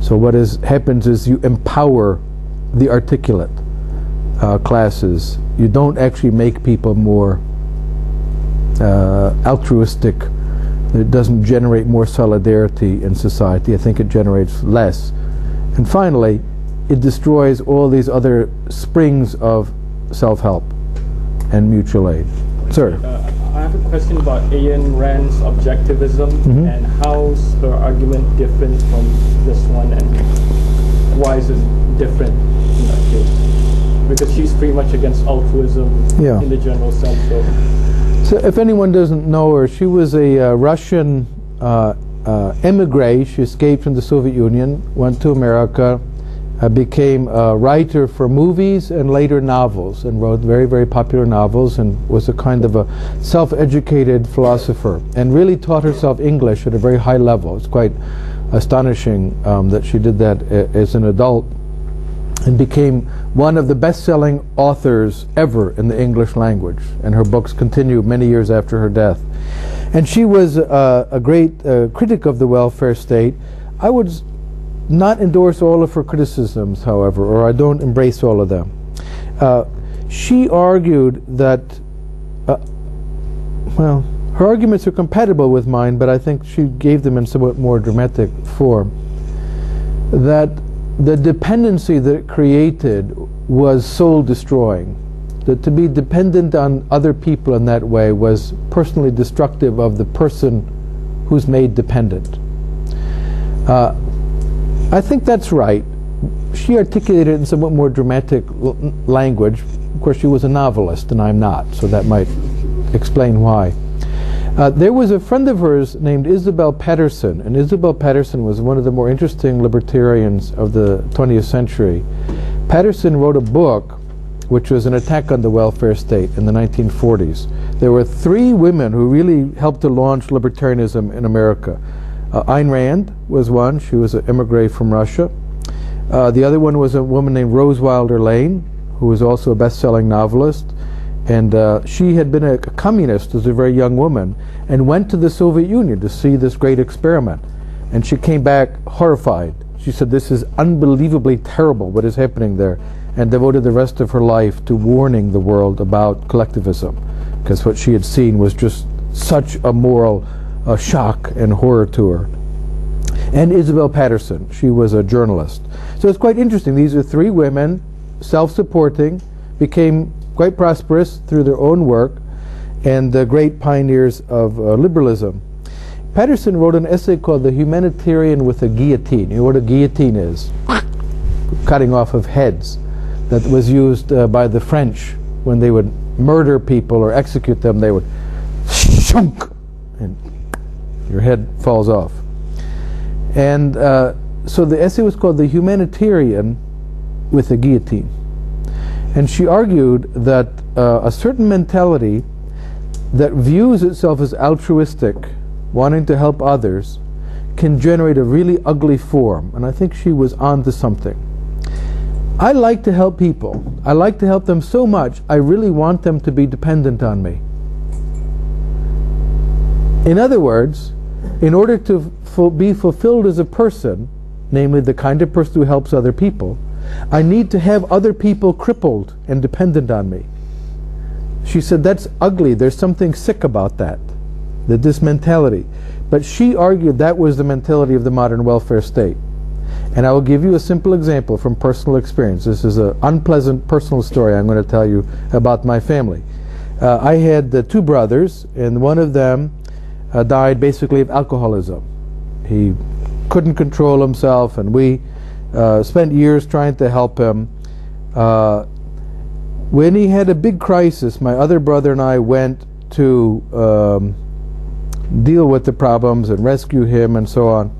So what happens is you empower the articulate classes. You don't actually make people more altruistic. It doesn't generate more solidarity in society. I think it generates less. And finally, it destroys all these other springs of self-help and mutual aid. Sir? I have a question about Ayn Rand's objectivism, and how's her argument different from this one, and why is it different in that case? Because she's pretty much against altruism in the general sense. So if anyone doesn't know her, she was a Russian emigre. She escaped from the Soviet Union, went to America, became a writer for movies and later novels, and wrote very, very popular novels, and was a kind of a self-educated philosopher, and really taught herself English at a very high level. It's quite astonishing that she did that as an adult, and became one of the best-selling authors ever in the English language, and her books continue many years after her death. And she was a great critic of the welfare state. I would not endorse all of her criticisms, however, or I don't embrace all of them. She argued that, well, her arguments are compatible with mine, but I think she gave them in somewhat more dramatic form, that the dependency that it created was soul-destroying. That to be dependent on other people in that way was personally destructive of the person who's made dependent. I think that's right. She articulated it in somewhat more dramatic language. Of course, she was a novelist, and I'm not, so that might explain why. There was a friend of hers named Isabel Patterson, and Isabel Patterson was one of the more interesting libertarians of the 20th century. Patterson wrote a book which was an attack on the welfare state in the 1940s. There were three women who really helped to launch libertarianism in America. Ayn Rand was one. She was an emigre from Russia. The other one was a woman named Rose Wilder Lane, who was also a best-selling novelist. And she had been a communist as a very young woman and went to the Soviet Union to see this great experiment. And she came back horrified. She said, "This is unbelievably terrible what is happening there," and devoted the rest of her life to warning the world about collectivism, because what she had seen was just such a moral shock and horror to her. And Isabel Patterson, she was a journalist. So it's quite interesting. These are three women, self-supporting, became quite prosperous through their own work, and great pioneers of liberalism. Patterson wrote an essay called "The Humanitarian with a Guillotine." You know what a guillotine is? Cutting off of heads. That was used by the French when they would murder people or execute them. They would shunk, and your head falls off. And so the essay was called "The Humanitarian with a Guillotine." And she argued that a certain mentality that views itself as altruistic, wanting to help others, can generate a really ugly form. And I think she was onto something. I like to help people. I like to help them so much, I really want them to be dependent on me. In other words, in order to be fulfilled as a person, namely the kind of person who helps other people, I need to have other people crippled and dependent on me. She said that's ugly. There's something sick about that this mentality. But she argued that was the mentality of the modern welfare state. And I will give you a simple example from personal experience. This is an unpleasant personal story I'm going to tell you about my family. I had two brothers, and one of them died basically of alcoholism. He couldn't control himself, and we spent years trying to help him. When he had a big crisis, my other brother and I went to deal with the problems and rescue him and so on.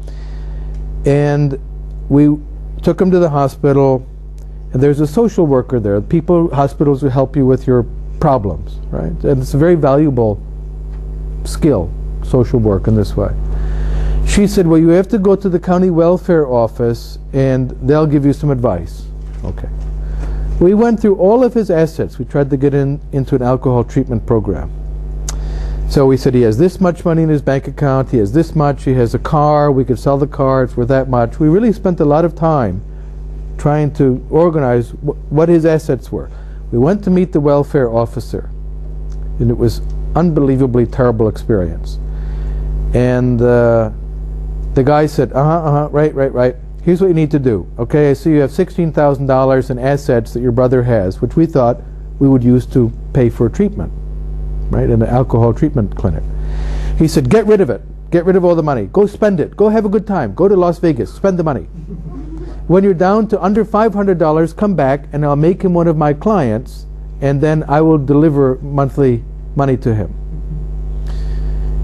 And we took him to the hospital, and there's a social worker there. Hospitals will help you with your problems, right? And it's a very valuable skill, social work in this way. She said, well, you have to go to the county welfare office and they'll give you some advice. Okay. We went through all of his assets. We tried to get into an alcohol treatment program. So we said he has this much money in his bank account, he has this much, he has a car, we could sell the car, it's worth that much. We really spent a lot of time trying to organize what his assets were. We went to meet the welfare officer, and it was unbelievably terrible experience. And the guy said, right. Here's what you need to do. Okay, I see you have $16,000 in assets that your brother has, which we thought we would use to pay for treatment, right, in an alcohol treatment clinic. He said, get rid of it. Get rid of all the money. Go spend it. Go have a good time. Go to Las Vegas. Spend the money. When you're down to under $500, come back and I'll make him one of my clients, and then I will deliver monthly money to him.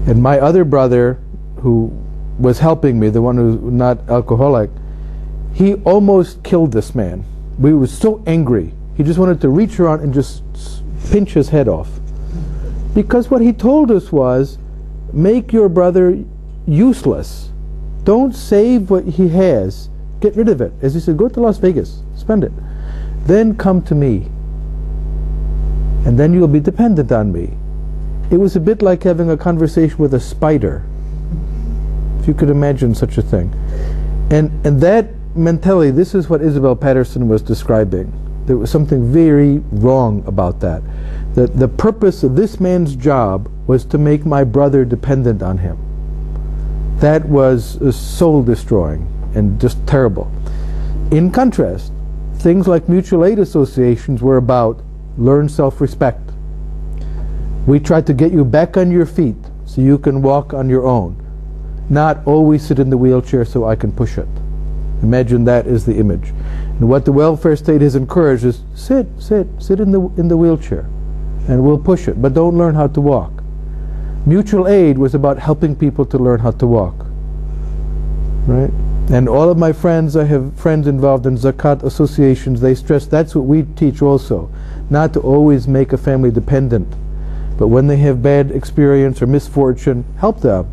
And my other brother, who was helping me, the one who's not alcoholic, he almost killed this man. We were so angry. He just wanted to reach around and just pinch his head off. Because what he told us was, make your brother useless. Don't save what he has. Get rid of it. As he said, go to Las Vegas. Spend it. Then come to me. And then you'll be dependent on me. It was a bit like having a conversation with a spider, if you could imagine such a thing. And that mentality, this is what Isabel Patterson was describing. There was something very wrong about that. The purpose of this man's job was to make my brother dependent on him. That was soul destroying and just terrible. In contrast, things like mutual aid associations were about learn self-respect. We tried to get you back on your feet so you can walk on your own, not always sit in the wheelchair so I can push it. Imagine that is the image. And what the welfare state has encouraged is sit in the wheelchair and we'll push it, but don't learn how to walk. Mutual aid was about helping people to learn how to walk. Right? And all of my friends, I have friends involved in Zakat associations, they stress that's what we teach also. Not to always make a family dependent, but when they have bad experience or misfortune, help them.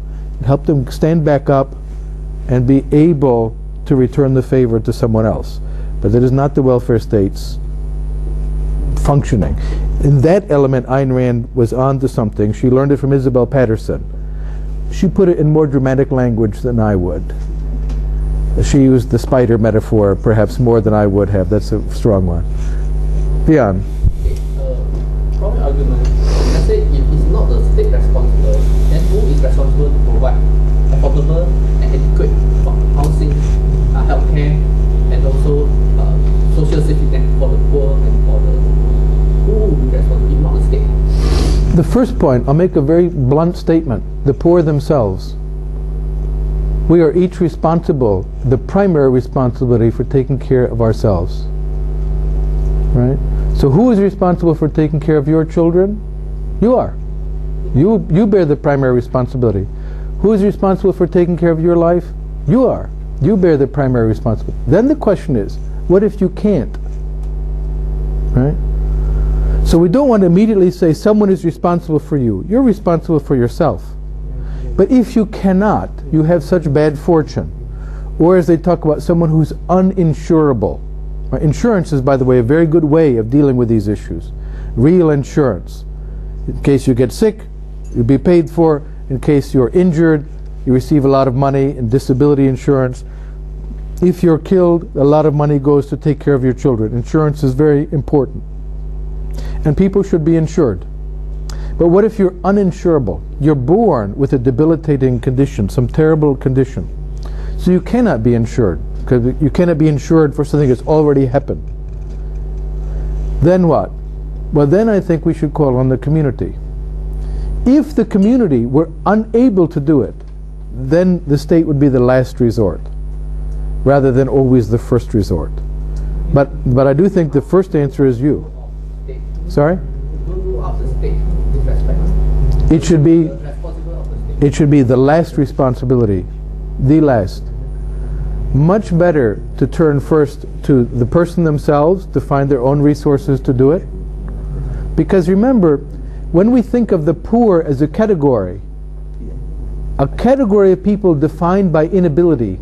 Help them stand back up and be able to return the favor to someone else. But that is not the welfare state's functioning. In that element, Ayn Rand was on to something. She learned it from Isabel Patterson. She put it in more dramatic language than I would. She used the spider metaphor perhaps more than I would have. That's a strong one. Dion. From the argument, let's say if it's not the state responsible, then who is responsible to provide affordable and adequate housing, healthcare, and also social safety net for the poor and for the who will be responsible if not the state? The first point, I'll make a very blunt statement. The poor themselves. We are each responsible, the primary responsibility for taking care of ourselves. Right? So who is responsible for taking care of your children? You are. You bear the primary responsibility. Who is responsible for taking care of your life? You are. You bear the primary responsibility. Then the question is, what if you can't? Right? So we don't want to immediately say someone is responsible for you. You're responsible for yourself. But if you cannot, you have such bad fortune, or as they talk about, someone who's uninsurable. Insurance is, by the way, a very good way of dealing with these issues. Real insurance. In case you get sick, you'll be paid for. In case you're injured, you receive a lot of money in disability insurance. If you're killed, a lot of money goes to take care of your children. Insurance is very important. And people should be insured. But what if you're uninsurable? You're born with a debilitating condition, some terrible condition. So you cannot be insured, because you cannot be insured for something that's already happened. Then what? Well, then I think we should call on the community. If the community were unable to do it, then the state would be the last resort, rather than always the first resort. But I do think the first answer is you. Sorry? It should be the last responsibility, the last. Much better to turn first to the person themselves to find their own resources to do it. Because remember, when we think of the poor as a category of people defined by inability,